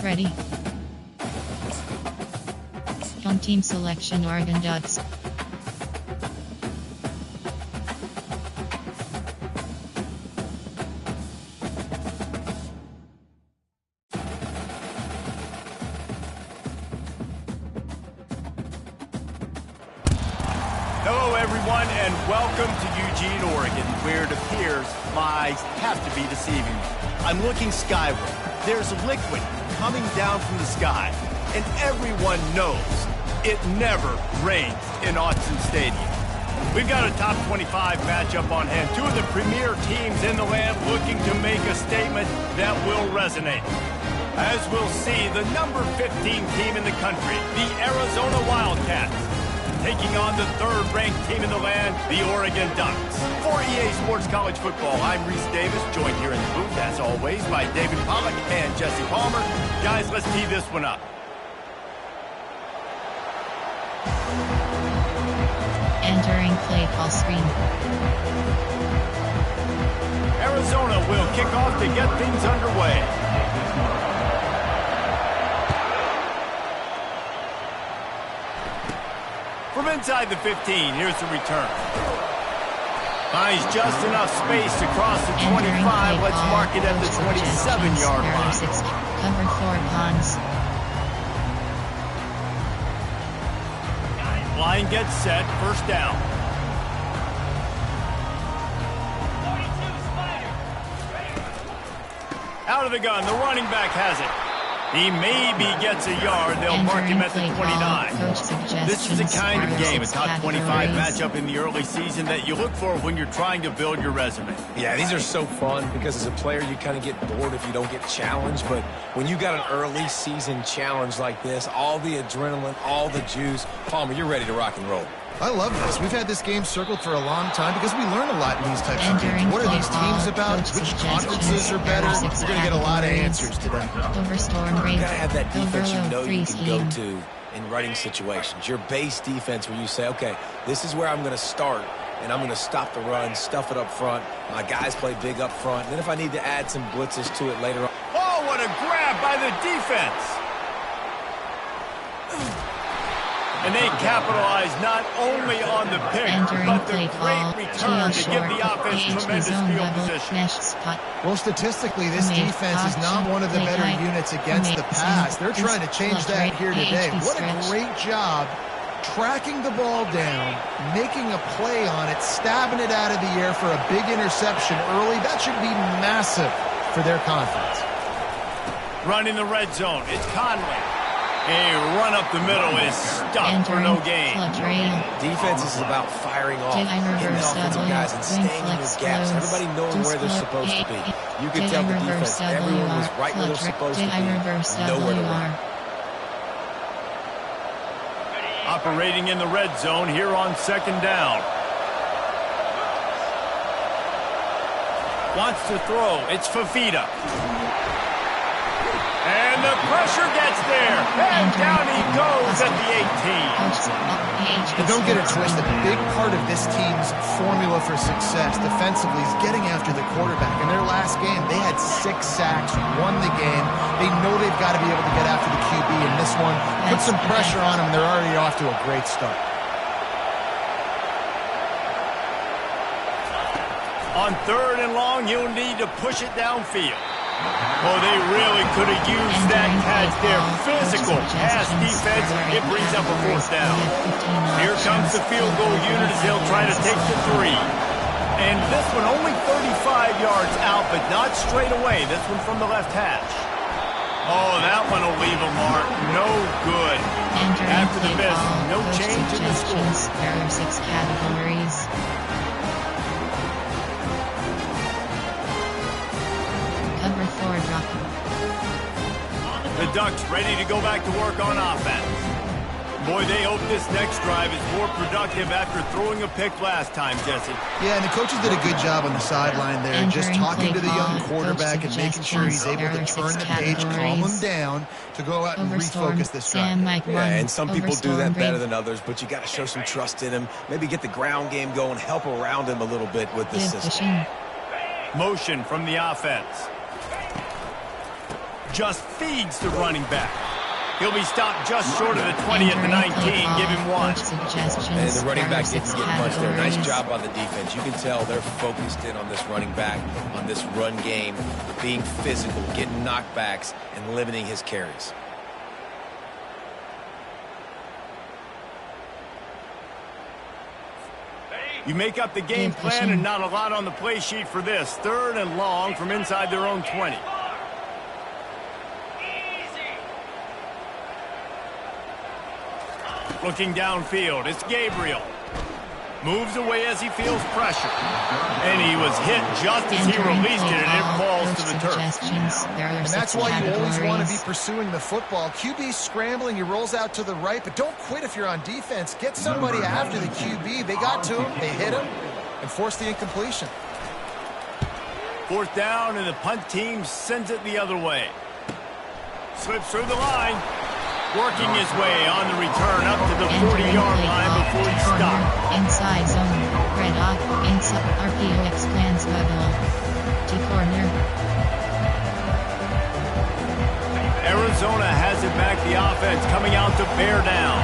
Ready. On team selection, Oregon Ducks. Hello, everyone, and welcome to Eugene, Oregon, where it appears my eyes have to be deceiving me. I'm looking skyward. There's liquid coming down from the sky, and everyone knows it never rains in Autzen Stadium. We've got a top 25 matchup on hand. Two of the premier teams in the land looking to make a statement that will resonate. As we'll see, the number 15 team in the country, the Arizona Wildcats, taking on the third-ranked team in the land, the Oregon Ducks. For EA Sports College Football, I'm Reese Davis, joined here in the booth, as always, by David Pollack and Jesse Palmer. Guys, let's tee this one up. Entering play call screen. Arizona will kick off to get things underway. From inside the 15, here's the return. Finds just enough space to cross the 25. Let's mark it at the 27-yard line. Cover 4 Pons. Line gets set, first down. Out of the gun, the running back has it. He maybe gets a yard. They'll mark him at the 29. This is the kind of game, a top 25 matchup in the early season that you look for when you're trying to build your resume. Yeah, these are so fun because as a player, you kind of get bored if you don't get challenged. But when you got an early season challenge like this, all the adrenaline, all the juice, Palmer, you're ready to rock and roll. I love this. We've had this game circled for a long time because we learn a lot in these types of games. What are these teams about? Which conferences are better? We're going to get a lot of answers today. Overstorm You got to have that defense you know you freeze can go to in running situations. Your base defense where you say, okay, this is where I'm going to start, and I'm going to stop the run, stuff it up front. My guys play big up front. Then if I need to add some blitzes to it later on. Oh, what a grab by the defense! And they capitalize not only on the pick, but the great return to give the offense tremendous field position. Well, statistically, this defense is not one of the better units against the pass. They're trying to change that here today. What a great job tracking the ball down, making a play on it, stabbing it out of the air for a big interception early. That should be massive for their confidence. Running the red zone, it's Conley. A run up the middle is stuck for no gain. Defense is about firing off, hitting the offensive guys and staying in those gaps. Everybody knowing where they're supposed to be. You can tell the defense everyone was right where they're supposed to be, nowhere to run. Operating in the red zone here on second down. Wants to throw. It's Fafita. And the pressure gets there. And down he goes at the 18. But don't get it twisted. A big part of this team's formula for success defensively is getting after the quarterback. In their last game, they had 6 sacks, won the game. They know they've got to be able to get after the QB in this one. Put some pressure on them, and they're already off to a great start. On 3rd and long, you'll need to push it downfield. Oh, they really could have used that catch there. Physical pass defense. It brings up a 4th down. Here comes the field goal unit as they'll try to take the 3. And this one only 35 yards out, but not straight away. This one from the left hash. Oh, that one will leave a mark. No good. After the miss, no change in the score. There are 6 categories. Cover 4 drop. The Ducks ready to go back to work on offense. Boy, they hope this next drive is more productive after throwing a pick last time, Jesse. Yeah, and the coaches did a good job on the sideline there, just talking to the young quarterback and making sure he's able to turn the page, calm him down to go out and refocus this drive. Yeah, and some people do that better than others, but you got to show some trust in him. Maybe get the ground game going, help around him a little bit with this system. Motion from the offense. just feeds the running back. He'll be stopped just short of the 20 at the 19. Give him one. And the running back didn't get much there. Nice job on the defense. You can tell they're focused in on this running back, on this run game, being physical, getting knockbacks, and limiting his carries. You make up the game plan and not a lot on the play sheet for this. 3rd and long from inside their own 20. Looking downfield, it's Gabriel. Moves away as he feels pressure. And he was hit just as he released it, and it falls to the turf. And that's why you always want to be pursuing the football. QB scrambling, he rolls out to the right, but don't quit if you're on defense. Get somebody after the QB. They got to him, they hit him, and forced the incompletion. 4th down, and the punt team sends it the other way. Slips through the line. Working his way on the return up to the 40-yard line before he stopped. Inside zone, red off, inside RPO expands bubble. To corner. Arizona has it back, the offense coming out to bear down.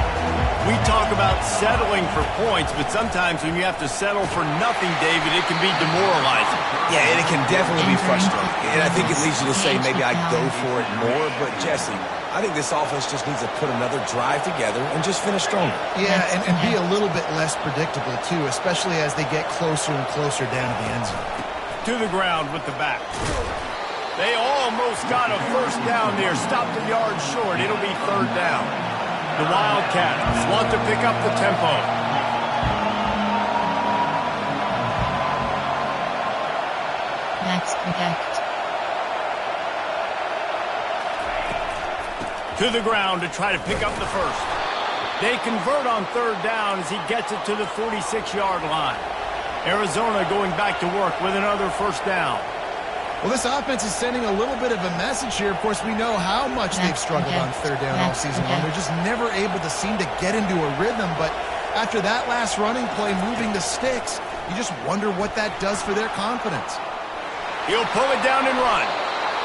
We talk about settling for points, but sometimes when you have to settle for nothing, David, it can be demoralizing. Yeah, and it can definitely be frustrating. And I think it leads you to say maybe I'd go for it more, but Jesse, I think this offense just needs to put another drive together and just finish stronger. Yeah, and be a little bit less predictable, too, especially as they get closer and closer down to the end zone. To the ground with the back. They almost got a 1st down there. Stopped a yard short. It'll be 3rd down. The Wildcats want to pick up the tempo. Max protect. To the ground to try to pick up the 1st. They convert on 3rd down as he gets it to the 46-yard line. Arizona going back to work with another 1st down. Well, this offense is sending a little bit of a message here. Of course, we know how much they've struggled on 3rd down all season long. They're just never able to seem to get into a rhythm. But after that last running play, moving the sticks, you just wonder what that does for their confidence. He'll pull it down and run.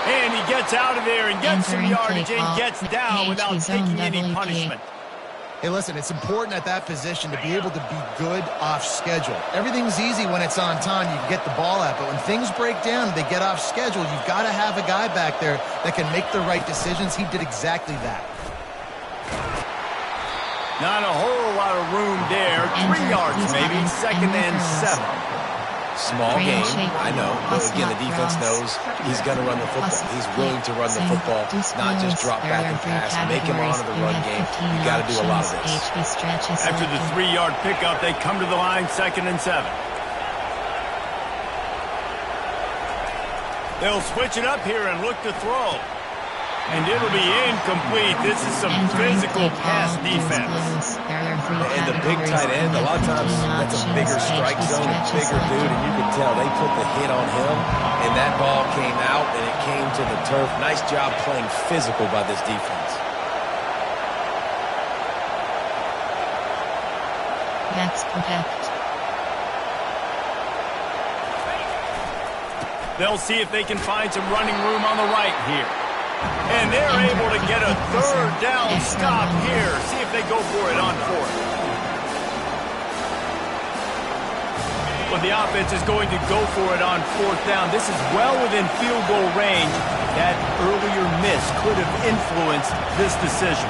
And he gets out of there and gets some yardage and gets down without taking any punishment. Hey, listen, it's important at that position to be able to be good off schedule. Everything's easy when it's on time. You can get the ball out. But when things break down and they get off schedule, you've got to have a guy back there that can make the right decisions. He did exactly that. Not a whole lot of room there. 3 yards maybe. 2nd and 7. Small game, I know, but again, the defense knows he's going to run the football. He's willing to run the football, not just drop back and pass, make him honor the run game. You got to do a lot of this. After the 3-yard pickup, they come to the line, 2nd and 7. They'll switch it up here and look to throw. And it'll be incomplete. This is some physical pass defense. And the big tight end, a lot of times that's a bigger strike zone, a bigger dude, and you can tell they put the hit on him, and that ball came out, and it came to the turf. Nice job playing physical by this defense. Max protect. They'll see if they can find some running room on the right here. And they're able to get a 3rd down stop here. See if they go for it on 4th. Well, the offense is going to go for it on 4th down. This is well within field goal range. That earlier miss could have influenced this decision.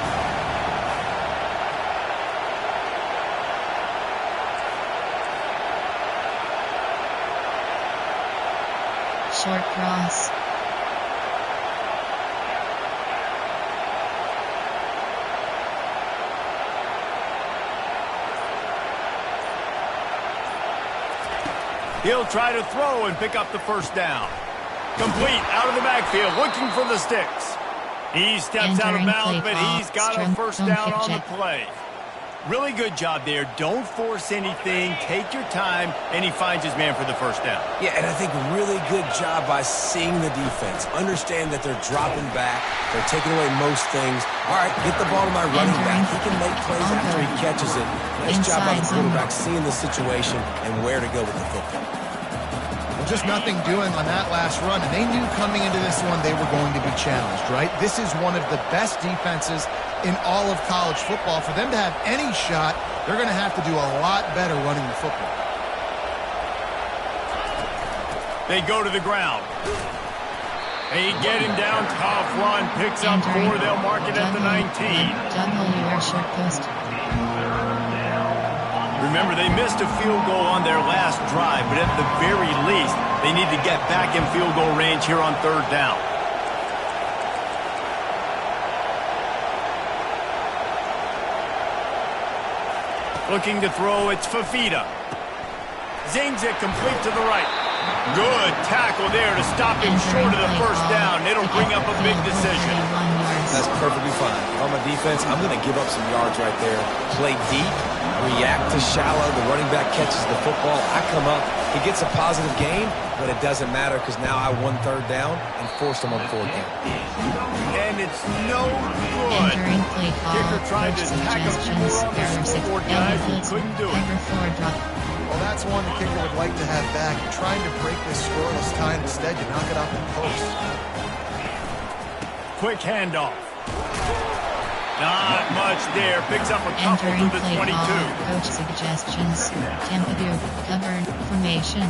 Short cross. He'll try to throw and pick up the 1st down. Complete out of the backfield, looking for the sticks. He steps out of bounds, but he's got a 1st down on the play. Really good job there. Don't force anything. Take your time, and he finds his man for the 1st down. Yeah, and I think really good job by seeing the defense. Understand that they're dropping back. They're taking away most things. All right, get the ball to my running back. He can make plays after he catches it. Nice job by the quarterback seeing the situation and where to go with the football. Just nothing doing on that last run, and they knew coming into this one they were going to be challenged, right? This is one of the best defenses in all of college football. For them to have any shot, they're going to have to do a lot better running the football. They go to the ground. They get him down, tough run, picks up 4, they'll mark it at the 19. WR short post. Remember, they missed a field goal on their last drive, but at the very least, they need to get back in field goal range here on 3rd down. Looking to throw, it's Fafita. Zings it complete to the right. Good tackle there to stop him short of the 1st down. It'll bring up a big decision. That's perfectly fine. If I'm a defense, I'm going to give up some yards right there. Play deep, react to shallow. The running back catches the football. I come up. He gets a positive gain, but it doesn't matter because now I won 3rd down and forced him on 4th down. And it's no good. Kicker tried to tack a few more on the scoreboard, guys, and couldn't do it. Well, that's one the kicker would like to have back. You're trying to break this scoreless tie. Instead, you knock it off the post. Quick handoff. Not much there. Picks up a couple to the 22. Coach suggestions. Tempo, cover, formation,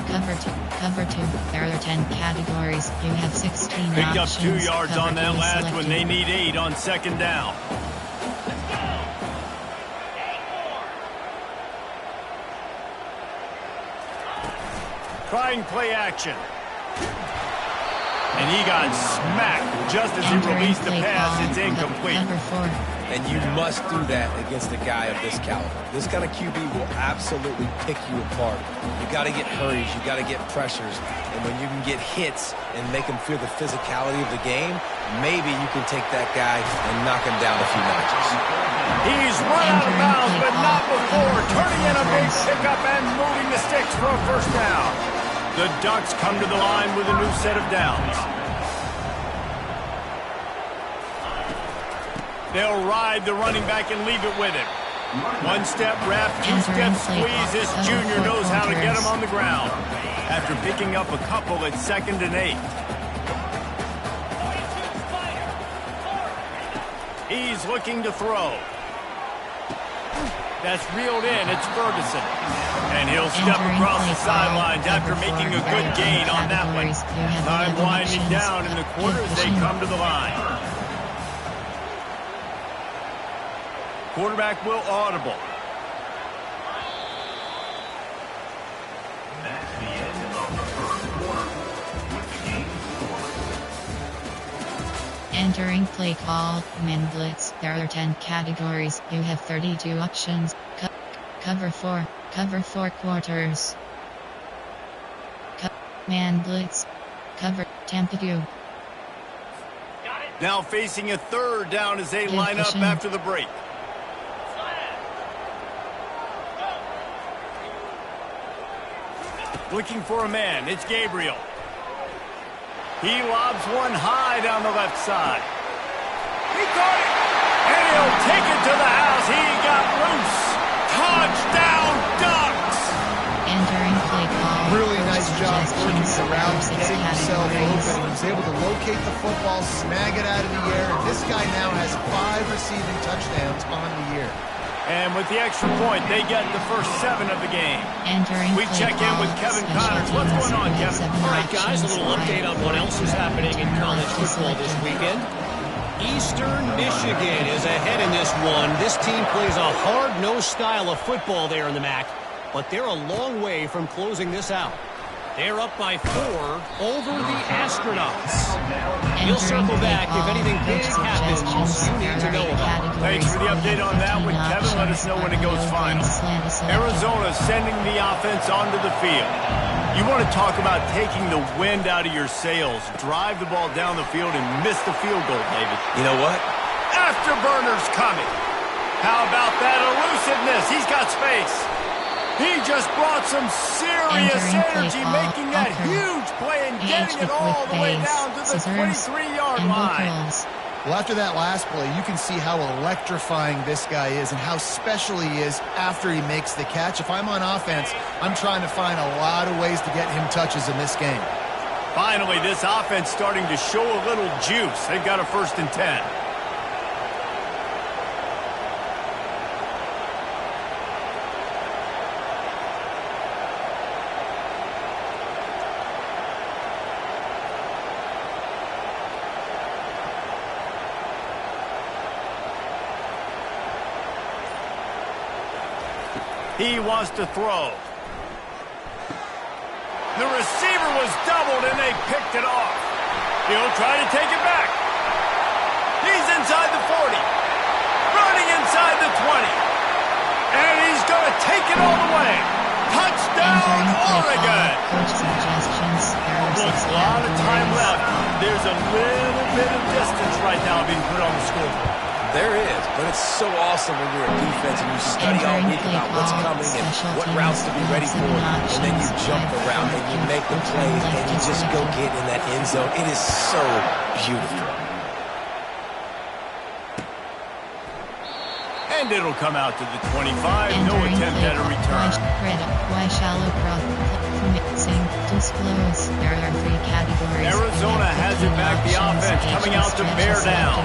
cover 2. There are 10 categories. You have 16 Picked options. up 2 yards Cover on that 2 last selected. one. They need 8 on 2nd down. Trying play action. And he got smacked just as he released the pass. It's incomplete. Cover 4. And you must do that against a guy of this caliber. This kind of QB will absolutely pick you apart. You got to get hurries. You got to get pressures. And when you can get hits and make him feel the physicality of the game, maybe you can take that guy and knock him down a few notches. He's run out of bounds, but not before. Turning in a big pickup and moving the sticks for a 1st down. The Ducks come to the line with a new set of downs. They'll ride the running back and leave it with him. 1-step wrap, 2-step squeeze. This junior knows how to get him on the ground. After picking up a couple at 2nd and 8. He's looking to throw. That's reeled in. It's Ferguson. And he'll step across the sidelines after making a good gain on that one. Time winding down in the quarter as they come to the line. Quarterback will audible. That's the end of the 1st quarter. With the game scored. Entering play call, Man Blitz. There are 10 categories. You have 32 options. Cover 4. Cover 4 quarters. Man Blitz. Cover Tempo. Now facing a 3rd down as they line up after the break. Looking for a man. It's Gabriel. He lobs one high down the left side. He caught it. And he'll take it to the house. He got loose. Touchdown, Ducks. Entering play call. Really nice job working the route, getting himself open. He was able to locate the football, snag it out of the air, and this guy now has 5 receiving touchdowns on the year. And with the extra point, they get the first 7 of the game. Entering We check in with Kevin Connors. What's going on, Kevin? All right, guys, a little update on what else is happening in college football this weekend. Eastern Michigan is ahead in this one. This team plays a hard-nosed style of football there in the MAC, but they're a long way from closing this out. They're up by 4 over the Astronauts. We'll circle back if anything big happens you need to know about. Thanks for the update on that one, Kevin. Let us know when it goes final. Arizona sending the offense onto the field. You want to talk about taking the wind out of your sails. Drive the ball down the field and miss the field goal, David. You know what? Afterburner's coming. How about that elusiveness? He's got space. He just brought some serious energy, making that huge play and getting it all the way down to the 23-yard line. Well, after that last play, you can see how electrifying this guy is and how special he is after he makes the catch. If I'm on offense, I'm trying to find a lot of ways to get him touches in this game. Finally, this offense starting to show a little juice. They've got a 1st and 10. He wants to throw. The receiver was doubled, and they picked it off. He'll try to take it back. He's inside the 40. Running inside the 20. And he's going to take it all the way. Touchdown, Oregon. Looks a lot of time left. There's a little bit of distance right now being put on the scoreboard. There is, but it's so awesome when you're a defense and you study all week about what's coming and what routes to be ready for, and then you jump the route and you make the plays and you just go get in that end zone. It is so beautiful. And it'll come out to the 25. No attempt at a return. Why shallow mixing disclose. There are 3 categories. Arizona has it back. The offense coming out to bear down.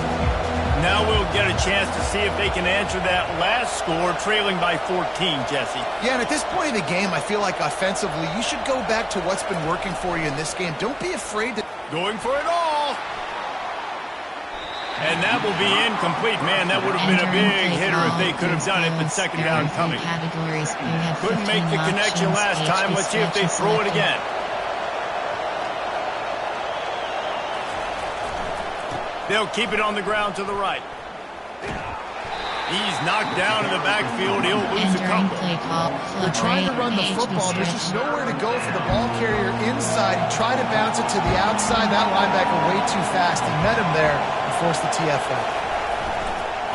Now we'll get a chance to see if they can answer that last score, trailing by 14, Jesse. Yeah, and at this point in the game, I feel like offensively, you should go back to what's been working for you in this game. Don't be afraid to... Going for it all. And that will be incomplete. Man, that would have been a big hitter if they could have done it, but 2nd down coming. Couldn't make the connection last time. Let's see if they throw it again. They'll keep it on the ground to the right. He's knocked down in the backfield. He'll lose a couple. They're trying to run the football. There's just nowhere to go for the ball carrier inside. He tried to bounce it to the outside. That linebacker way too fast. He met him there and forced the TFL.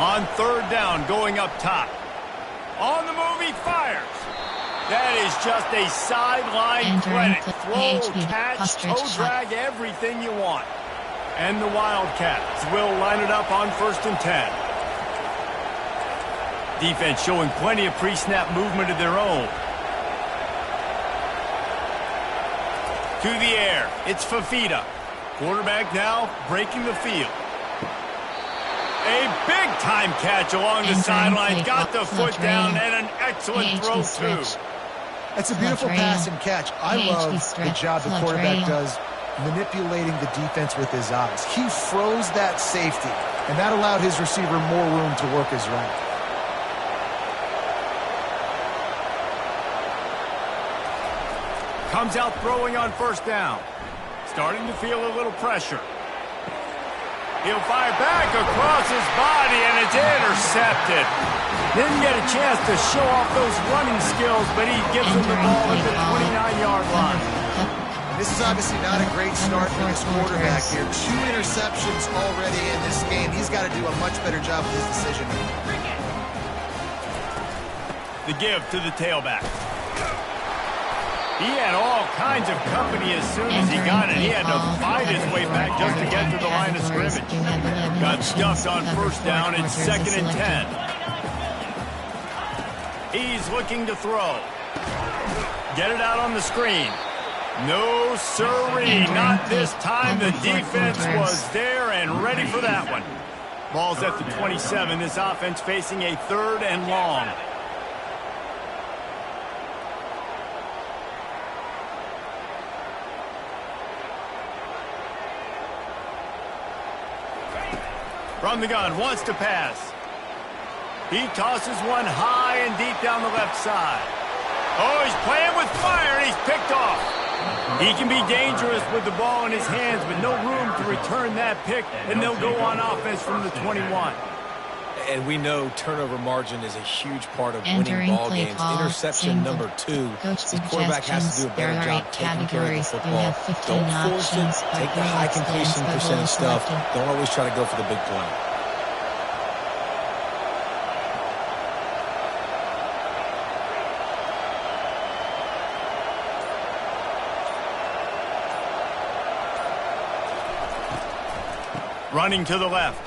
On 3rd down, going up top. On the move, he fires. That is just a sideline credit. Throw, catch, toe drag, everything you want. And the Wildcats will line it up on 1st and 10. Defense showing plenty of pre-snap movement of their own. To the air, it's Fafita. Quarterback now breaking the field. A big-time catch along the sideline. Got the foot down and an excellent throw, too. That's a beautiful pass and catch. I love the job the quarterback does manipulating the defense with his eyes. He froze that safety, and that allowed his receiver more room to work his route. Comes out throwing on 1st down. Starting to feel a little pressure. He'll fire back across his body, and it's intercepted. Didn't get a chance to show off those running skills, but he gives him the ball at the 29-yard line. This is obviously not a great start for this quarterback here. 2 interceptions already in this game. He's got to do a much better job with his decision. The give to the tailback. He had all kinds of company as soon as he got it. He had to fight his way back just to get to the line of scrimmage. Got stuffed on 1st down. It's 2nd and 10. He's looking to throw. Get it out on the screen. No, sirree, not this time. The defense was there and ready for that one. Ball's at the 27. This offense facing a 3rd and long. From the gun, wants to pass. He tosses one high and deep down the left side. Oh, he's playing with fire, and he's picked off. He can be dangerous with the ball in his hands, but no room to return that pick, and they'll go on offense from the 21. And we know turnover margin is a huge part of winning ball games. Interception number 2. The quarterback has to do a better job taking care of the football. Don't force it. Take the high completion percentage stuff. Don't always try to go for the big play. Running to the left.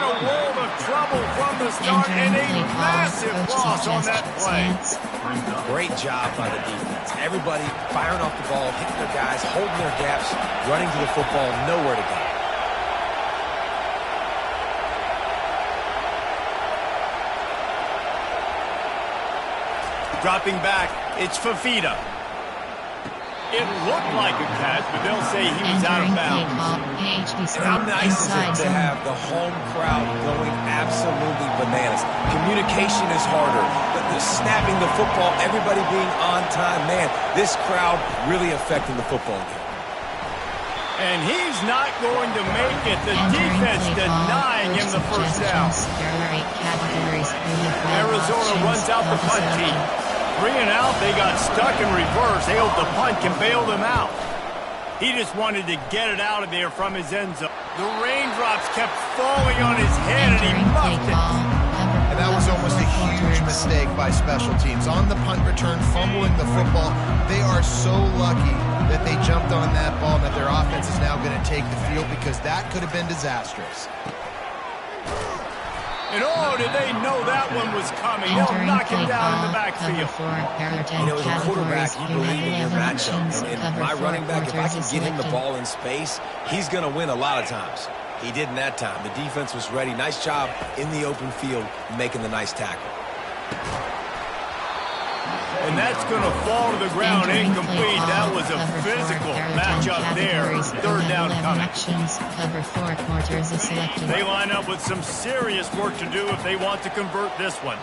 a world of trouble from the start and a massive loss on that play. Great job by the defense. Everybody firing off the ball, hitting their guys, holding their gaps, running to the football, nowhere to go. Dropping back, it's Fafita. It looked like a catch, but they'll say he was out of bounds. And how nice is it to have the home crowd going absolutely bananas? Communication is harder. The snapping the football, everybody being on time. Man, this crowd really affecting the football game. And he's not going to make it. The defense denying him the first down. Arizona runs out the punt team. 3 and out, they got stuck in reverse. They hope the punt can bail them out. He just wanted to get it out of there from his end zone. The raindrops kept falling on his head, and he muffed it. And that was almost a huge mistake by special teams. On the punt return, fumbling the football. They are so lucky that they jumped on that ball and that their offense is now going to take the field, because that could have been disastrous. And oh, did they know that one was coming? They'll knock him down in the backfield. You know, as a quarterback, you believe in your matchup. And my running back, if I can get him the ball in space, he's going to win a lot of times. He didn't that time. The defense was ready. Nice job in the open field making the nice tackle. And that's going to fall to the ground incomplete. That was a physical matchup there. 3rd down coming. Cover 4 quarters is selected. They line up with some serious work to do if they want to convert this one.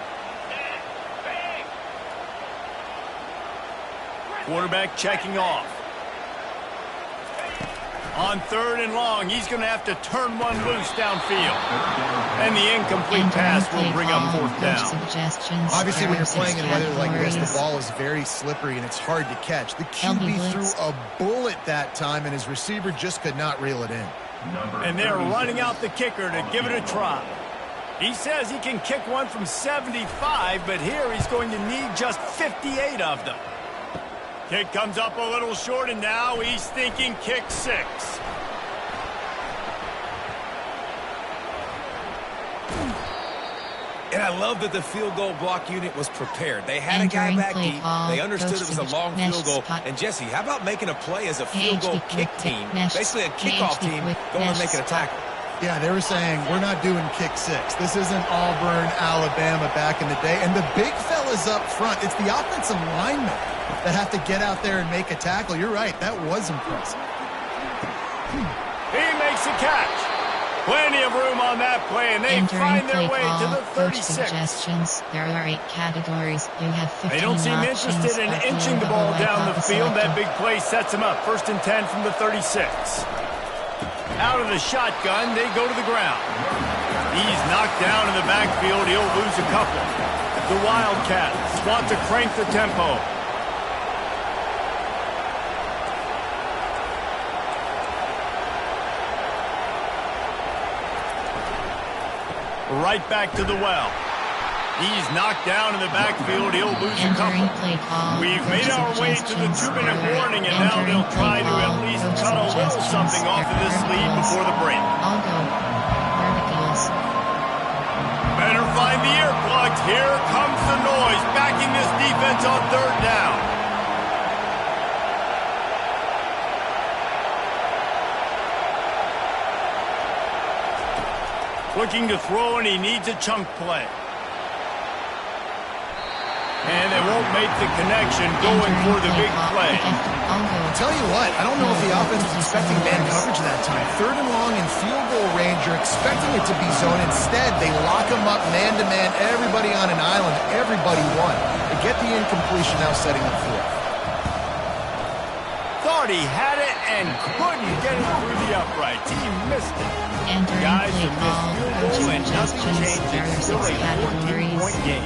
Quarterback checking off. On 3rd and long, he's going to have to turn one loose downfield. And the incomplete pass will bring up 4th down. Obviously, when you're playing in weather like this, the ball is very slippery and it's hard to catch. The QB threw a bullet that time, and his receiver just could not reel it in. And they're running out the kicker to give it a try. He says he can kick one from 75, but here he's going to need just 58 of them. Kick comes up a little short, and now he's thinking kick 6. And I love that the field goal block unit was prepared. They had a guy back deep. They understood it was a long field goal. And Jesse, how about making a play as a field goal kick team? Basically a kickoff team going and making a tackle. Yeah, they were saying, we're not doing kick 6. This isn't Auburn, Alabama back in the day. And the big fellas up front, it's the offensive linemen that have to get out there and make a tackle. You're right, that was impressive. He makes a catch. Plenty of room on that play, and they find their way to the 36. Suggestions. There are 8 categories. You have 15 They don't seem interested in inching the ball down the field. That big play sets them up. 1st and 10 from the 36. Out of the shotgun, they go to the ground. He's knocked down in the backfield. He'll lose a couple. The Wildcats want to crank the tempo. Right back to the well. He's knocked down in the backfield. He'll lose a couple. We've made our way to the 2-minute warning, and now they'll try to at least cut a little something off of this lead before the break. Better find the earplugs. Here comes the noise, backing this defense on 3rd down. Looking to throw, and he needs a chunk play. And they won't make the connection going for the big play. I'll tell you what, I don't know if the offense was expecting man coverage that time. 3rd and long in field goal range, you're expecting it to be zone. Instead, they lock him up man-to-man, everybody on an island, everybody won. They get the incompletion, now setting up 4th. Thought he had it and couldn't get it through the uprights. He missed it. Guys have missed field goal and nothing changes. Still a 14-point game.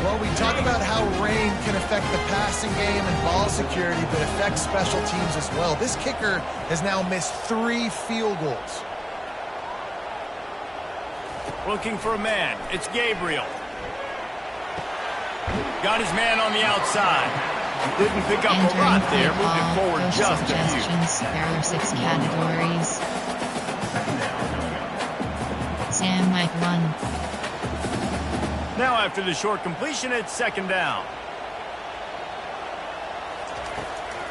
Well, we talk about how rain can affect the passing game and ball security, but affects special teams as well. This kicker has now missed 3 field goals. Looking for a man. It's Gabriel. Got his man on the outside. Didn't pick up a lot there. Moved it forward just a few. There are 6 categories. Sam might run. Now after the short completion, it's second down.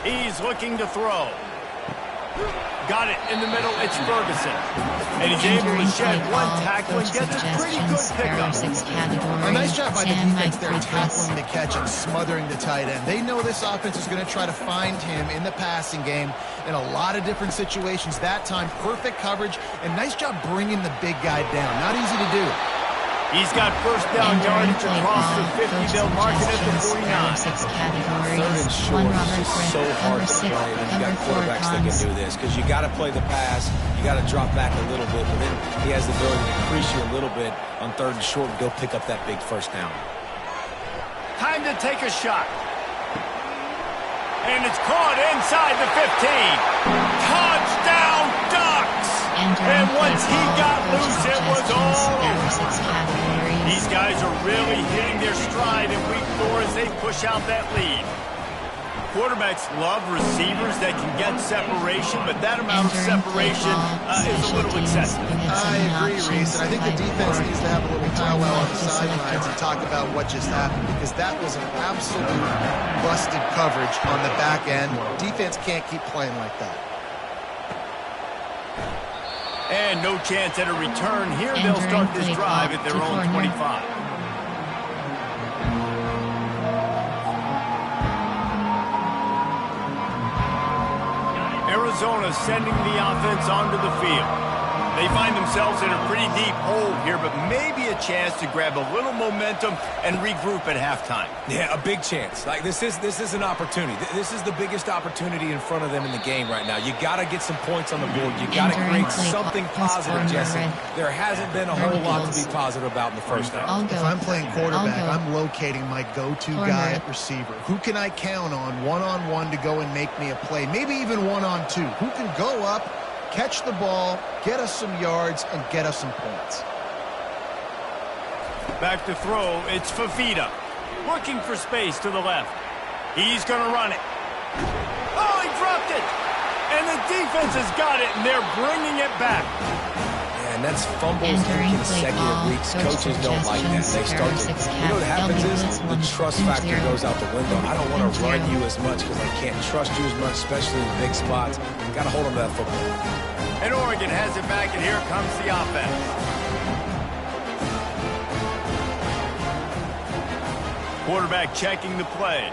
He's looking to throw. Got it in the middle. It's Ferguson. And he's able to shed one tackle and gets a pretty good pickup. A nice job by the defense there tackling the catch and smothering the tight end. They know this offense is going to try to find him in the passing game in a lot of different situations. That time, perfect coverage, and nice job bringing the big guy down. Not easy to do. He's got first down yardage across the 50. They'll mark it at the 49. Third and short is just so hard to play when you got quarterbacks that can do this, because you got to play the pass, you got to drop back a little bit, but then he has the ability to increase you a little bit on third and short and go pick up that big first down. Time to take a shot. And it's caught inside the 15. Touchdown Ducks! And once he got loose, it was all over. These guys are really hitting their stride in week 4 as they push out that lead. Quarterbacks love receivers that can get separation, but that amount of separation is a little excessive. I agree, Reese, and I think the defense needs to have a little powwow on the sidelines and talk about what just happened, because that was an absolute busted coverage on the back end. Defense can't keep playing like that. And no chance at a return here. They'll start this drive at their own 25. Arizona sending the offense onto the field. They find themselves in a pretty deep hole here, but maybe a chance to grab a little momentum and regroup at halftime. Yeah, a big chance. Like this is an opportunity. This is the biggest opportunity in front of them in the game right now. You got to get some points on the board. You got to create something positive, Jesse. There hasn't been a whole lot to be positive about in the first half. If I'm playing quarterback, I'm locating my go-to guy at receiver. Who can I count on one-on-one to go and make me a play? Maybe even one-on-two. Who can go up, catch the ball, get us some yards, and get us some points. Back to throw, it's Fafita. Looking for space to the left. He's going to run it. Oh, he dropped it! And the defense has got it, and they're bringing it back. Yeah, and that's fumbles in consecutive weeks. Coaches don't like that. They start to, you know what happens is the trust factor goes out the window. I don't want to run you as much because I can't trust you as much, especially in big spots. Got to hold on to that football. And Oregon has it back, and here comes the offense. Quarterback checking the play.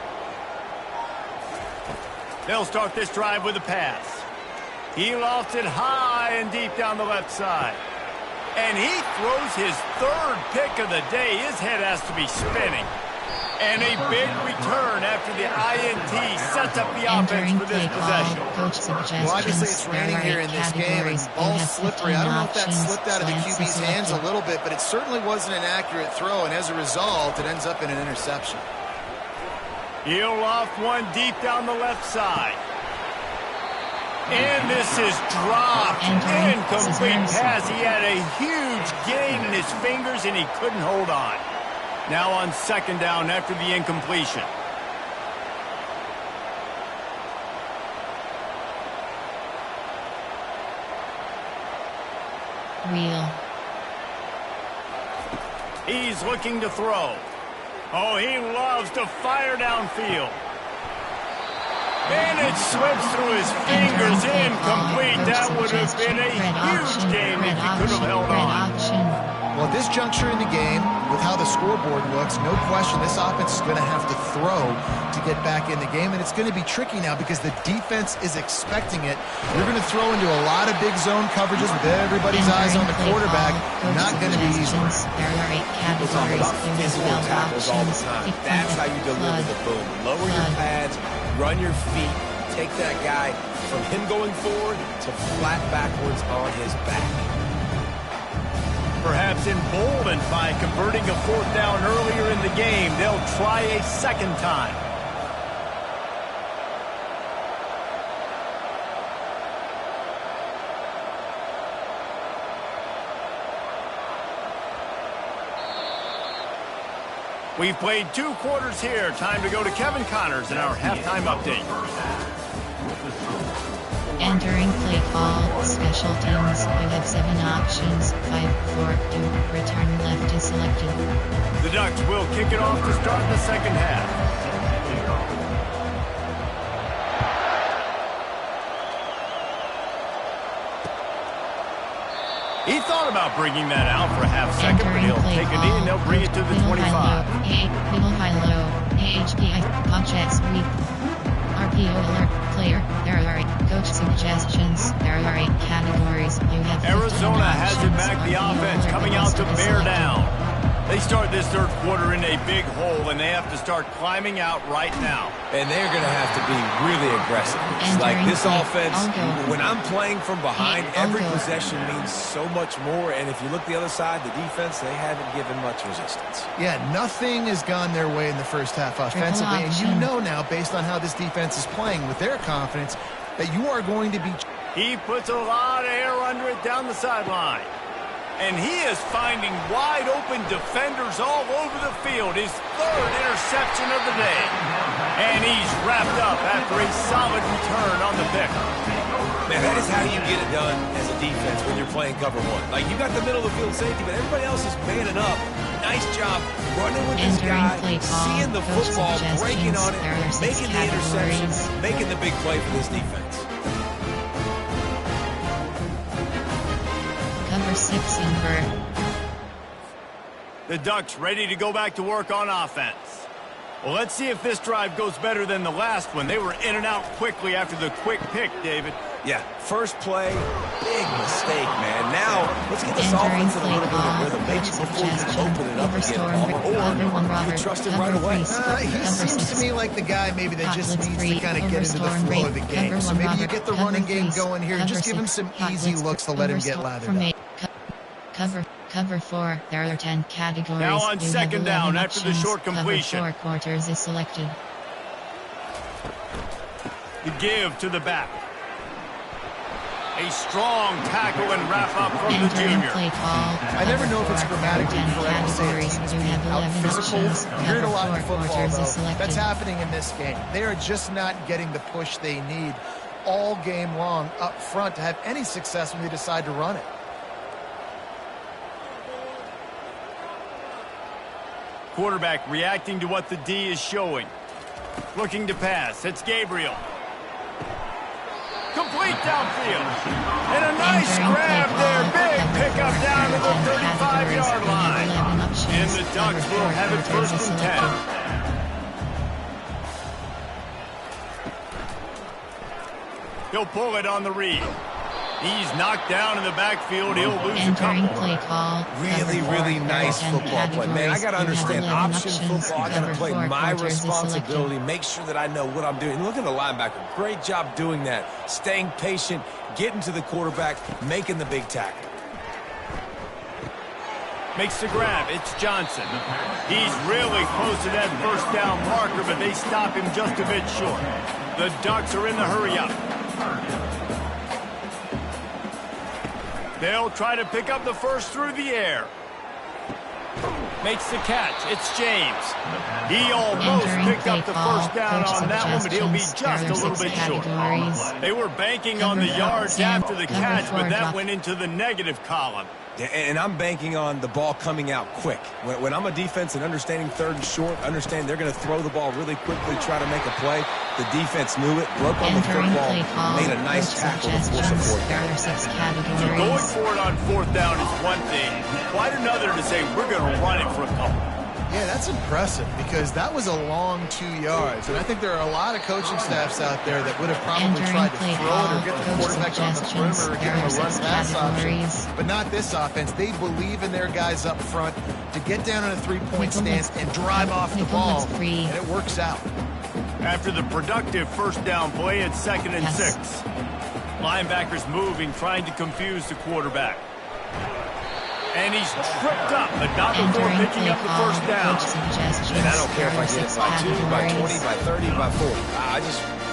They'll start this drive with a pass. He lofts it high and deep down the left side. And he throws his third pick of the day. His head has to be spinning. And a big return after the INT sets up the offense for this possession. Well, obviously it's raining here in this game, and the ball's slippery. I don't know if that slipped out of the QB's hands a little bit, but it certainly wasn't an accurate throw, and as a result, it ends up in an interception. He'll loft one deep down the left side. And this is dropped. Incomplete pass. He had a huge gain in his fingers, and he couldn't hold on. Now on second down after the incompletion. Wheel. He's looking to throw. Oh, he loves to fire downfield. And it slips through his fingers. Incomplete. That would have been a huge game if he could have held on. Well, at this juncture in the game, with how the scoreboard looks, no question this offense is going to have to throw to get back in the game, and it's going to be tricky now because the defense is expecting it. You're going to throw into a lot of big zone coverages with everybody's eyes on the quarterback. Not going to be easy. People talk about physical tackles all the time. That's how you deliver the boom. Lower your pads, run your feet, take that guy from him going forward to flat backwards on his back. Perhaps emboldened by converting a fourth down earlier in the game, they'll try a second time. We've played 2 quarters here. Time to go to Kevin Connors in our halftime update. Entering play call, special teams, you have 7 options, 5, 4, 2, return left is selected. The Ducks will kick it off to start the second half. He thought about bringing that out for a half second, but he'll take a knee and they'll bring it to the 25. Middle high low, HPI, Podjet sweep. RPO alert, player, there are 8 coach suggestions, there are 8 categories, you have 15 Arizona has it options. back, the offense coming out to bear down. They start this third quarter in a big hole, and they have to start climbing out right now. And they're going to have to be really aggressive. It's like this offense, when I'm playing from behind, every possession means so much more. And if you look the other side, the defense, they haven't given much resistance. Yeah, nothing has gone their way in the first half offensively. And you know now, based on how this defense is playing with their confidence, that you are going to be... He puts a lot of air under it down the sideline. And he is finding wide-open defenders all over the field. His third interception of the day. And he's wrapped up after a solid return on the pick. Man, that is how you get it done as a defense when you're playing cover one. Like, you got the middle of the field safety, but everybody else is manning up. Nice job running with this guy, seeing the football, breaking on it, making the interceptions, making the big play for this defense. Cover 6 invert. The Ducks ready to go back to work on offense. Well, let's see if this drive goes better than the last one. They were in and out quickly after the quick pick, David. Yeah, first play, big mistake, man. Now, let's get this offense in a little bit of rhythm. Maybe before you open it up again, or you trust him right away. He seems to me like the guy maybe that just needs to kind of get into the flow of the game. So maybe you get the running game going here and just give him some easy looks to let him get lathered up. Cover 4, there are 10 categories. Now on second down after the short completion. Cover 4 quarters is selected. The give to the back. A strong tackle and wrap up from the junior. I never know if it's grammatically correct to say it seems to be out physical. You hear it a lot in football, though. That's happening in this game. They are just not getting the push they need all game long up front to have any success when they decide to run it. Quarterback reacting to what the D is showing. Looking to pass. It's Gabriel. Complete downfield. And a nice grab there. Big pickup down to the 35-yard line. And the Ducks will have it first and 10. He'll pull it on the read. He's knocked down in the backfield. He'll lose a couple. Really nice football play. Man, I got to understand option football. I got to play my responsibility, make sure that I know what I'm doing. Look at the linebacker. Great job doing that. Staying patient, getting to the quarterback, making the big tackle. Makes the grab. It's Johnson. He's really close to that first down marker, but they stop him just a bit short. The Ducks are in the hurry-up. They'll try to pick up the first through the air. Makes the catch. It's James. He almost picked up the first down on that one, but he'll be just a little bit short. They were banking on the yards after the catch, but that went into the negative column. And I'm banking on the ball coming out quick. When I'm a defense and understanding third and short, understand they're going to throw the ball really quickly, try to make a play. The defense knew it, broke on the football, made a nice tackle to force a fourth down. So going for it on fourth down is one thing, quite another to say we're going to run it for a couple. Yeah, that's impressive because that was a long 2 yards. And I think there are a lot of coaching staffs out there that would have probably tried to throw it or get the quarterback on the perimeter or give him a run-pass option. But not this offense. They believe in their guys up front to get down in a three-point stance and drive off the ball, and it works out. After the productive first down play, it's 2nd and 6. Linebackers moving, trying to confuse the quarterback. And he's tripped up, but not before picking up the first down. And I don't care if I get it by 2, by 20, by 30, by 40.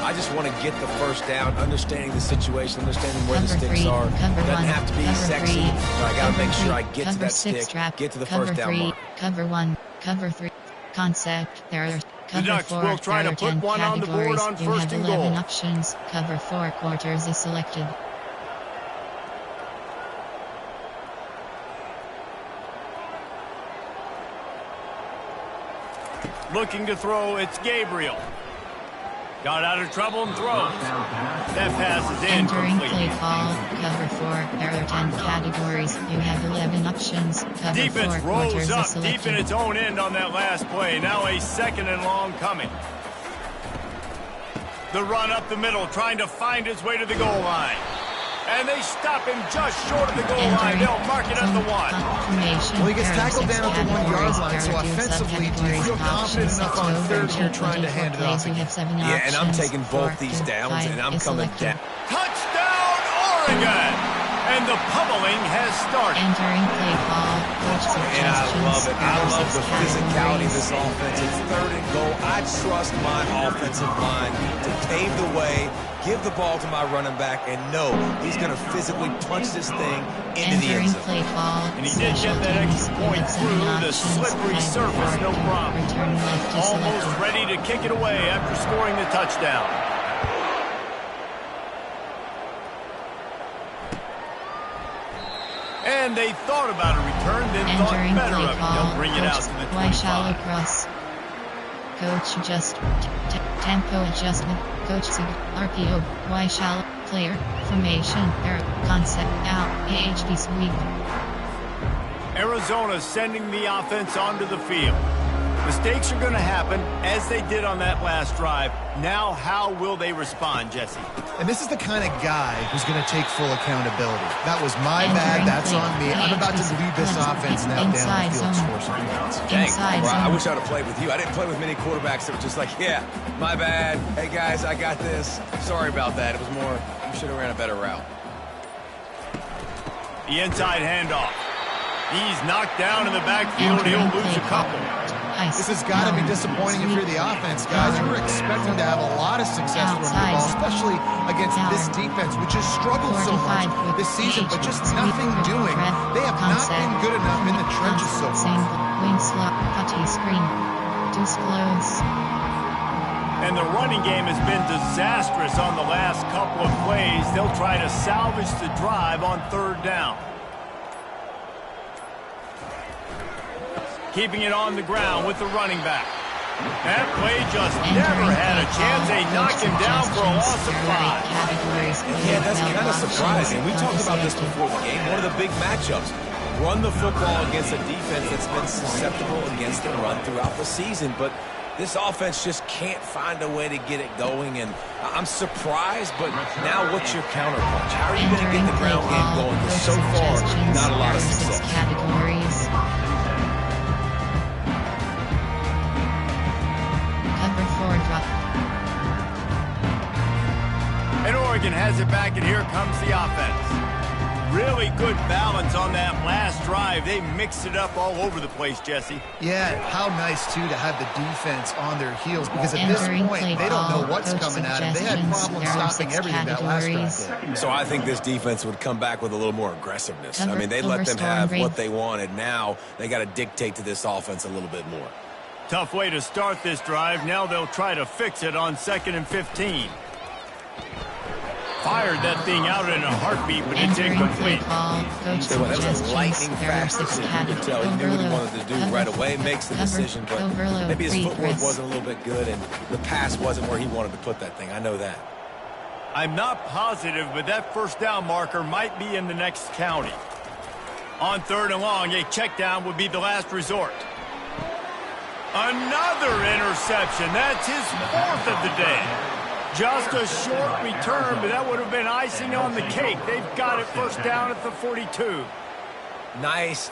I just want to get the first down, understanding the situation, understanding where the sticks are. It doesn't have to be sexy, but I got to make sure I get to that stick, get to the first down mark. Cover 1, cover 3. Concept, there are The Ducks will try to put one on the board on first and goal. Options. Cover 4 quarters is selected. Looking to throw, it's Gabriel. Got out of trouble and throws. That pass is incomplete. Entering play call, cover 4, there are 10 categories. You have 11 options. Cover Defense 4 rolls quarters up is deep selected. in its own end on that last play. Now a second and long coming. The run up the middle, trying to find his way to the goal line. And they stop him just short of the goal line. They'll mark it at the 1. Well, he gets tackled down at the 1 yard line, so offensively, do you feel confident enough on third you're trying to hand it off again? Yeah, and I'm taking both these downs, and I'm coming down. Touchdown, Oregon! And the pummeling has started. Entering play call, coach And I love it. I love the physicality of this offense. It's third and goal. I trust my offensive line to pave the way, give the ball to my running back, and know he's going to physically punch this thing into the end zone. And he did get that extra point through the slippery surface, no problem. Almost ready to kick it away after scoring the touchdown. And they thought about a return, then thought better of it. They'll bring it out to the 25. Shallow cross. Coach adjust. Tempo adjustment. Coach sig. RPO. Y shallow. Player. Formation. Error. Concept. Out. AHD sweep. Arizona sending the offense onto the field. Mistakes are going to happen, as they did on that last drive. Now, how will they respond, Jesse? And this is the kind of guy who's going to take full accountability. That was my bad. That's on me. I'm about to lead this offense now down the field and score some points. Dang, I wish I would have played with you. I didn't play with many quarterbacks that were just like, yeah, my bad. Hey, guys, I got this. Sorry about that. It was more, you should have ran a better route. The inside handoff. He's knocked down in the backfield. He'll lose a couple. This has got to be disappointing if you're the offense, guys. You were expecting to have a lot of success running the ball, especially against this defense, which has struggled so much this season, but just nothing doing. They have not been good enough in the trenches so far. Wing slot, putty screen. Disclose. And the running game has been disastrous on the last couple of plays. They'll try to salvage the drive on third down. Keeping it on the ground with the running back. That play just never had a chance. They knocked him down for a loss of 5. Yeah, that's kind of surprising. We talked about this before the game. One of the big matchups. Run the football against a defense that's been susceptible against the run throughout the season. But this offense just can't find a way to get it going. And I'm surprised, but now what's your counterpunch? How are you going to get the ground game going? Because so far, not a lot of success. And Oregon has it back, and here comes the offense. Really good balance on that last drive. They mixed it up all over the place, Jesse. Yeah, how nice, too, to have the defense on their heels, because at this point, they don't know what's coming at them. They had problems stopping everything that last drive. So I think this defense would come back with a little more aggressiveness. I mean, they let them have what they wanted. Now they got to dictate to this offense a little bit more. Tough way to start this drive. Now they'll try to fix it on 2nd and 15. Fired that thing out in a heartbeat, but it's incomplete. Well, that was a lightning fast decision. You could tell he knew what he wanted to do right away, makes the decision, but maybe his footwork wasn't a little bit good, and the pass wasn't where he wanted to put that thing. I know that. I'm not positive, but that first down marker might be in the next county. On 3rd and long, a check down would be the last resort. Another interception. That's his 4th of the day. Just a short return, but that would have been icing on the cake. They've got it first down at the 42. Nice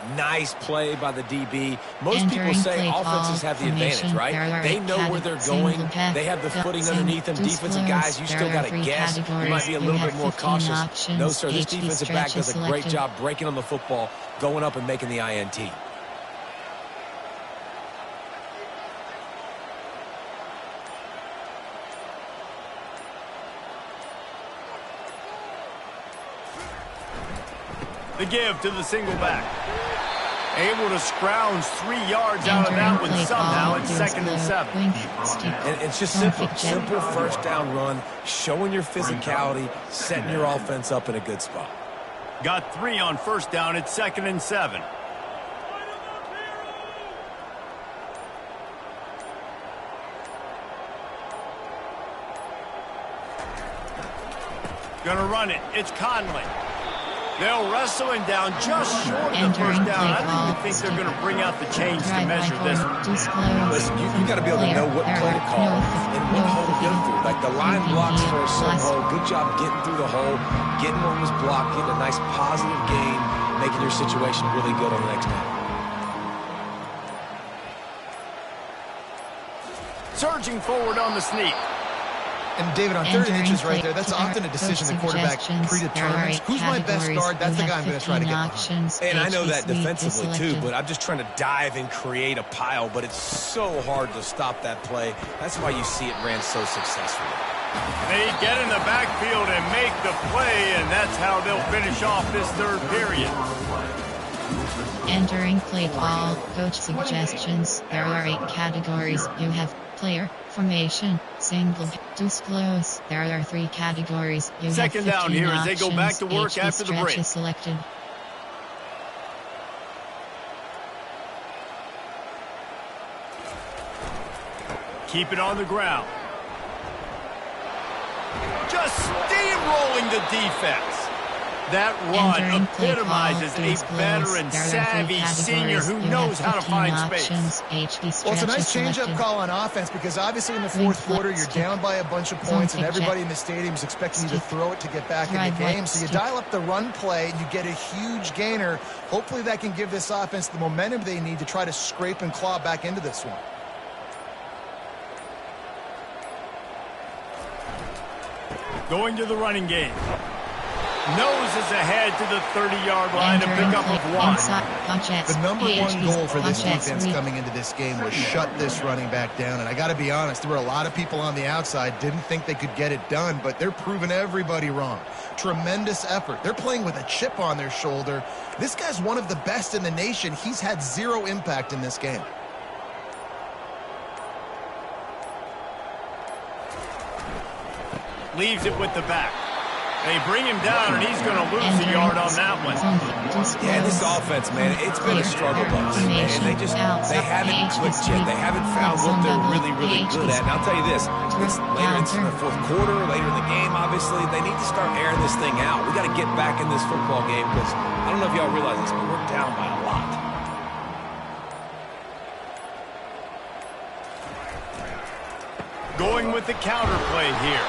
play by the DB. Most people say offenses have the advantage, right? They know where they're going. They have the footing underneath them. Defensive guys, you still got to guess. You might be a little bit more cautious. No, sir, this defensive back does a great job breaking on the football, going up and making the INT. The give to the single back. Able to scrounge 3 yards out of that one somehow. It's 2nd and 7. And it's just simple first down run, showing your physicality, setting your offense up in a good spot. Got 3 on first down. It's 2nd and 7. Gonna run it. It's Conley. They'll wrestle him down just short of the first down. I don't even think they're going to bring out the chains to measure this. Listen, you got to be able to know what play to call and what hole to go through. Like the line blocks for a certain hole. Good job getting through the hole, getting what was blocked, getting a nice positive gain, making your situation really good on the next down. Surging forward on the sneak. And David, on 3rd and inches right there, that's often a decision the quarterback predetermines. Who's my best guard? That's the guy I'm going to try to get behind. And I know that defensively too, but I'm just trying to dive and create a pile, but it's so hard to stop that play. That's why you see it ran so successfully. They get in the backfield and make the play, and that's how they'll finish off this 3rd period. Entering play call, coach suggestions. There are 8 categories. You have player, formation, single, disclose. There are 3 categories. You have 2nd down here as they go back to work after the break. Selected. Keep it on the ground. Just steamrolling the defense. That run epitomizes a veteran, savvy senior who knows how to find space. Well, it's a nice change-up call on offense because obviously in the 4th quarter you're down by a bunch of points and everybody in the stadium is expecting you to throw it to get back in the game. So you dial up the run play and you get a huge gainer. Hopefully that can give this offense the momentum they need to try to scrape and claw back into this one. Going to the running game. Noses ahead to the 30-yard line to pick up of 1. The number 1 goal for this defense coming into this game was shut this running back down. And I got to be honest, there were a lot of people on the outside didn't think they could get it done, but they're proving everybody wrong. Tremendous effort. They're playing with a chip on their shoulder. This guy's one of the best in the nation. He's had 0 impact in this game. Leaves it with the back. They bring him down, and he's going to lose a yard on that one. Yeah, this offense, man, it's been a struggle bus. And they haven't clicked yet. They haven't found what they're really, really good at. And I'll tell you this, it's later into the 4th quarter, later in the game, obviously, they need to start airing this thing out. We got to get back in this football game because I don't know if y'all realize this, but we're down by a lot. Going with the counter play here.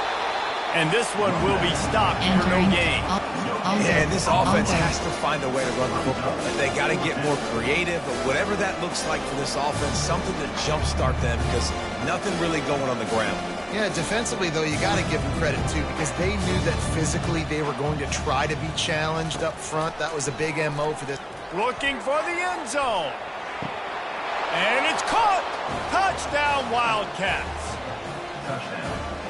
And this one will be stopped for no gain. Yeah, and this offense has to find a way to run the football. They got to get more creative, but whatever that looks like for this offense, something to jumpstart them because nothing really going on the ground. Yeah, defensively, though, you got to give them credit, too, because they knew that physically they were going to try to be challenged up front. That was a big MO for this. Looking for the end zone. And it's caught. Touchdown, Wildcats.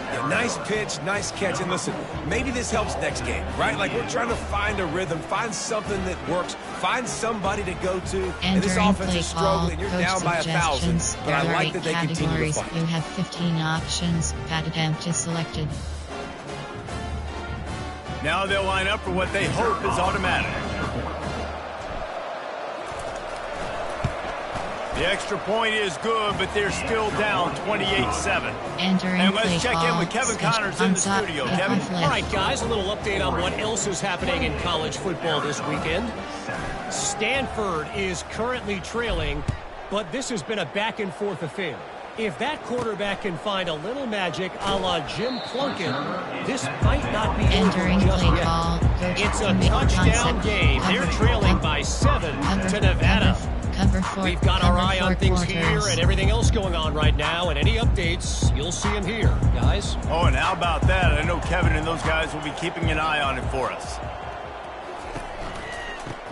Yeah, nice pitch, nice catch. And listen, maybe this helps next game, right? Like we're trying to find a rhythm, find something that works, find somebody to go to. And this offense is struggling. You're down by 1,000, but I like that they continue to fight. You have 15 options. Pat attempt is selected. Now they'll line up for what they hope is automatic. The extra point is good, but they're still down 28-7. And let's check in with Kevin Connors in the studio. Kevin? All right, guys, a little update on what else is happening in college football this weekend. Stanford is currently trailing, but this has been a back-and-forth affair. If that quarterback can find a little magic a la Jim Plunkett, this might not be entering just play yet. call. It's a touchdown game. They're trailing by 7 to Nevada. We've got our eye on things here and everything else going on right now, and any updates, you'll see them here, guys. Oh, and how about that? I know Kevin and those guys will be keeping an eye on it for us.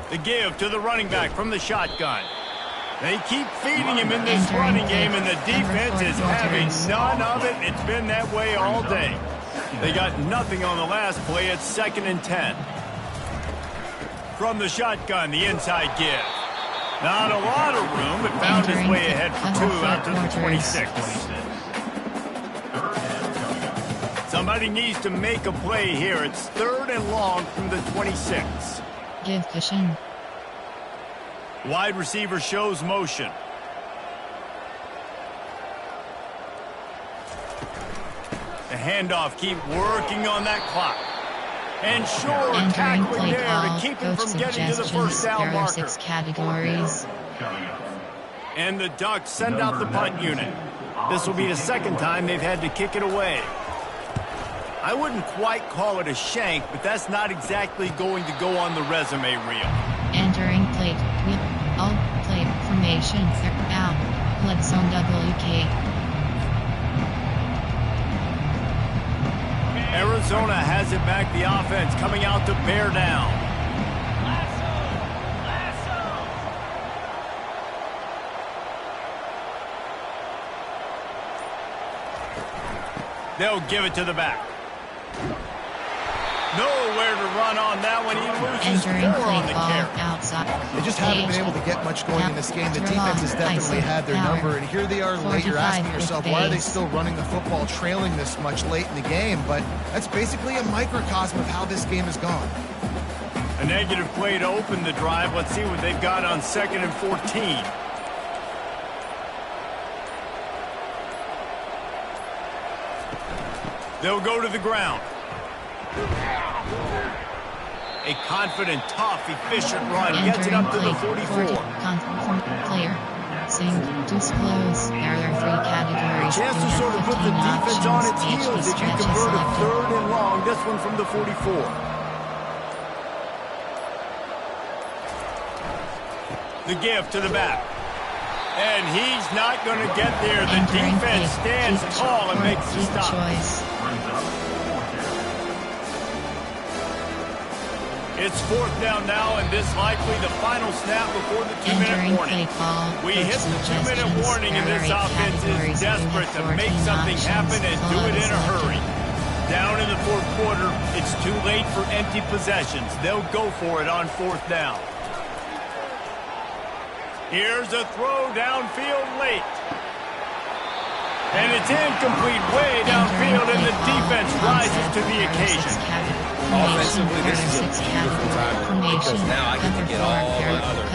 The give to the running back from the shotgun. They keep feeding him in this running game, and the defense is having none of it. It's been that way all day. They got nothing on the last play. It's 2nd and 10. From the shotgun, the inside give. Not a lot of room, but found his way ahead for 2 out to the 26. Somebody needs to make a play here. It's 3rd and long from the 26. Give cushion. Wide receiver shows motion. The handoff, keep working on that clock. And sure, tackling there to keep him from getting to the first down marker. 6 categories. And the Ducks send out the punt unit. This will be the 2nd time they've had to kick it away. I wouldn't quite call it a shank, but that's not exactly going to go on the resume reel. Entering plate. All plate formation. Out. Blood zone WK. Arizona has it back. The offense coming out to bear down. They'll give it to the back. Nowhere to run on that one. He loses 4 on the carry. Outside. They just haven't been able to get much going in this game. The defense has definitely had their number, and here they are late. You're asking yourself, why are they still running the football, trailing this much late in the game? But that's basically a microcosm of how this game has gone. A negative play to open the drive. Let's see what they've got on 2nd and 14. They'll go to the ground. A confident, tough, efficient run gets it up to the 44. Player. Sing. Disclose. There are 3 categories. Chance to sort of put the defense on its heels if you convert a 3rd and long. This one from the 44. The give to the back. And he's not going to get there. The defense stands tall and makes the stop. It's 4th down now, and this likely the final snap before the 2-minute warning. We hit the 2-minute warning, and this offense is desperate to make something happen and do it in a hurry. Down in the 4th quarter, it's too late for empty possessions. They'll go for it on 4th down. Here's a throw downfield late. And it's incomplete way downfield, and the defense rises to the occasion. Offensively, this is a beautiful time because now I get to get all the other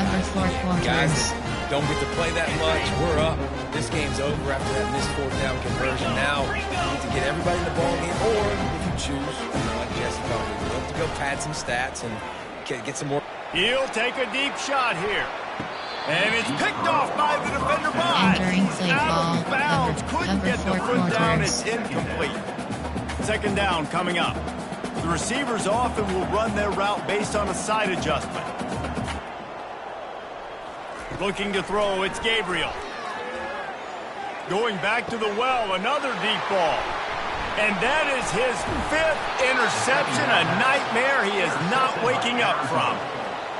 guys that don't get to play that much. We're up. This game's over after that missed 4th down conversion. Now we need to get everybody in the ball game, or if you choose, like Jesse probably will, to go pad some stats and get some more. He'll take a deep shot here. And it's picked off by the defender by. He's out of bounds. Couldn't get the foot down. It's incomplete. 2nd down coming up. The receivers often will run their route based on a side adjustment. Looking to throw, it's Gabriel. Going back to the well, another deep ball. And that is his 5th interception, a nightmare he is not waking up from.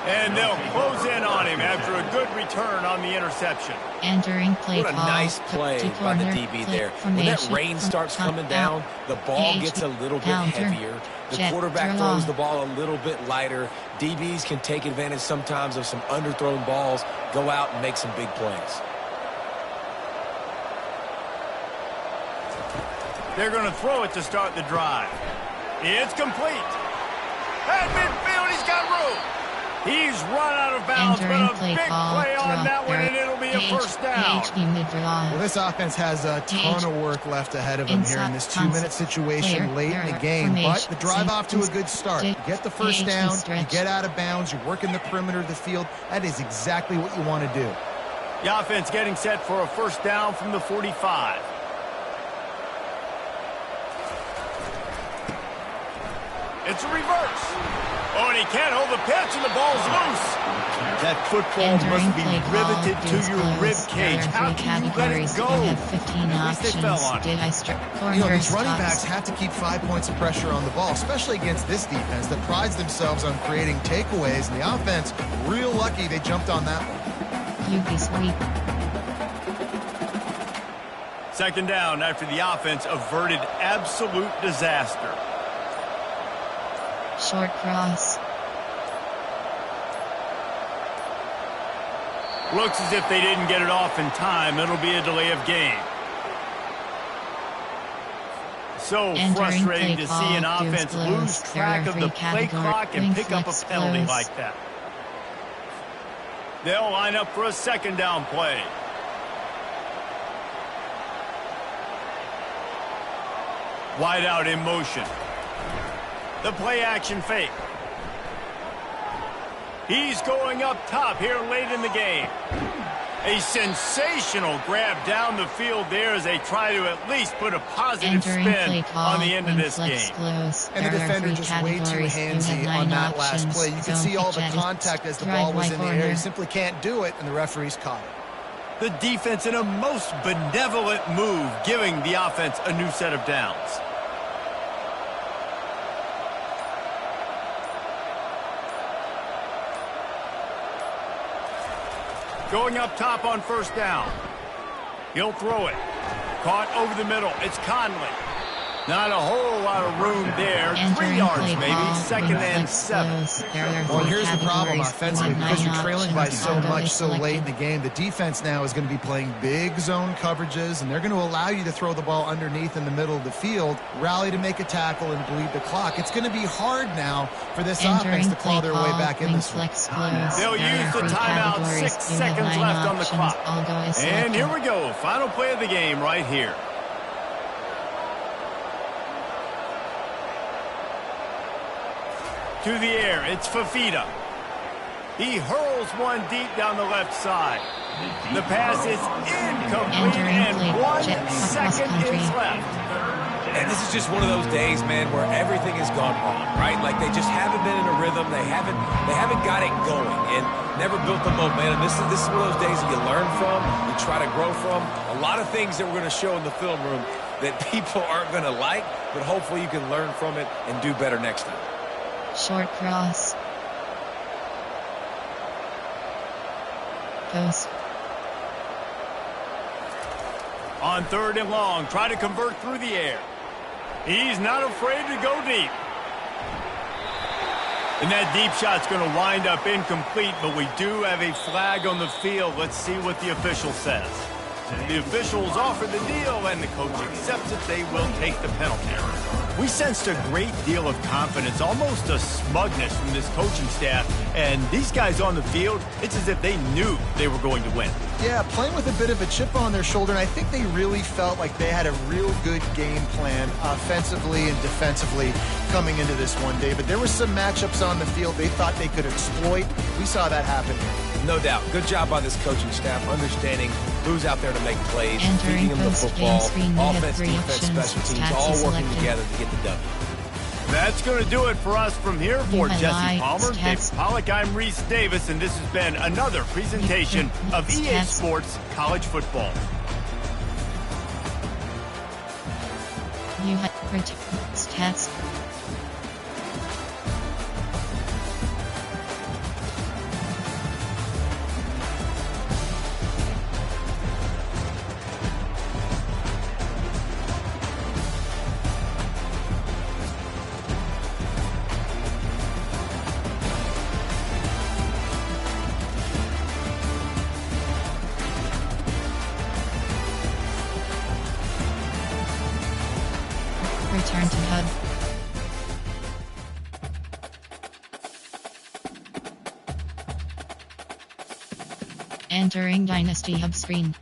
And they'll close in on him after a good return on the interception. Entering play. What a nice play by the DB there. When that rain starts coming down, the ball gets a little bit heavier. The quarterback throws the ball a little bit lighter. DBs can take advantage sometimes of some underthrown balls, go out and make some big plays. They're going to throw it to start the drive. It's complete. At midfield, he's got room. He's run out of bounds, but a big play on that one, and it'll be a 1st down. Well, this offense has a ton of work left ahead of them here in this 2-minute situation late in the game, but the drive off to a good start. You get the 1st down, you get out of bounds, you're working the perimeter of the field. That is exactly what you want to do. The offense getting set for a 1st down from the 45. It's a reverse. Oh, and he can't hold the pitch, and the ball's loose. That football must be riveted to your rib cage. How can you let it go? At least they fell on it. You know, these running backs have to keep 5 points of pressure on the ball, especially against this defense that prides themselves on creating takeaways. And the offense, real lucky they jumped on that one. QB sweep. 2nd down after the offense averted absolute disaster. Short cross. Looks as if they didn't get it off in time. It'll be a delay of game. So frustrating to see an offense lose track of the play clock and pick up a penalty like that. They'll line up for a second down play. Wide out in motion. The play action fake. He's going up top here late in the game. A sensational grab down the field there as they try to at least put a positive spin on the end of this game. And the defender just way too handsy on that last play. You can see all the contact as the ball was in the air. He simply can't do it, and the referee's caught it. The defense in a most benevolent move, giving the offense a new set of downs. Going up top on first down. He'll throw it. Caught over the middle. It's Conley. Not a whole lot of room there. 3 yards maybe. Second and 7. Well, here's the problem offensively. Because you're trailing by so much so late in the game, the defense now is going to be playing big zone coverages, and they're going to allow you to throw the ball underneath in the middle of the field, rally to make a tackle, and bleed the clock. It's going to be hard now for this offense to claw their way back in this one. They'll use the timeout. 6 seconds left on the clock. And here we go. Final play of the game right here. To the air, it's Fafita. He hurls one deep down the left side. The pass is incomplete, and 1 second is left. And this is just one of those days, man, where everything has gone wrong, right? Like they just haven't been in a rhythm. They haven't got it going and never built the momentum. This is one of those days that you learn from, you try to grow from. A lot of things that we're going to show in the film room that people aren't going to like, but hopefully you can learn from it and do better next time. Short cross. Post. On 3rd and long, try to convert through the air. He's not afraid to go deep. And that deep shot's going to wind up incomplete, but we do have a flag on the field. Let's see what the official says. The officials offer the deal, and the coach accepts it. They will take the penalty. We sensed a great deal of confidence, almost a smugness from this coaching staff. And these guys on the field, it's as if they knew they were going to win. Yeah, playing with a bit of a chip on their shoulder, and I think they really felt like they had a real good game plan offensively and defensively coming into this one, David. There were some matchups on the field they thought they could exploit. We saw that happen here. No doubt. Good job by this coaching staff, understanding who's out there to make plays, feeding them the football, offense, defense, special teams, all working together to get the W. That's going to do it for us from here. For Jesse Palmer, Dave Pollack, I'm Reese Davis, and this has been another presentation of EA Sports College Football. You have test. Return to HUD. Entering Dynasty Hub screen.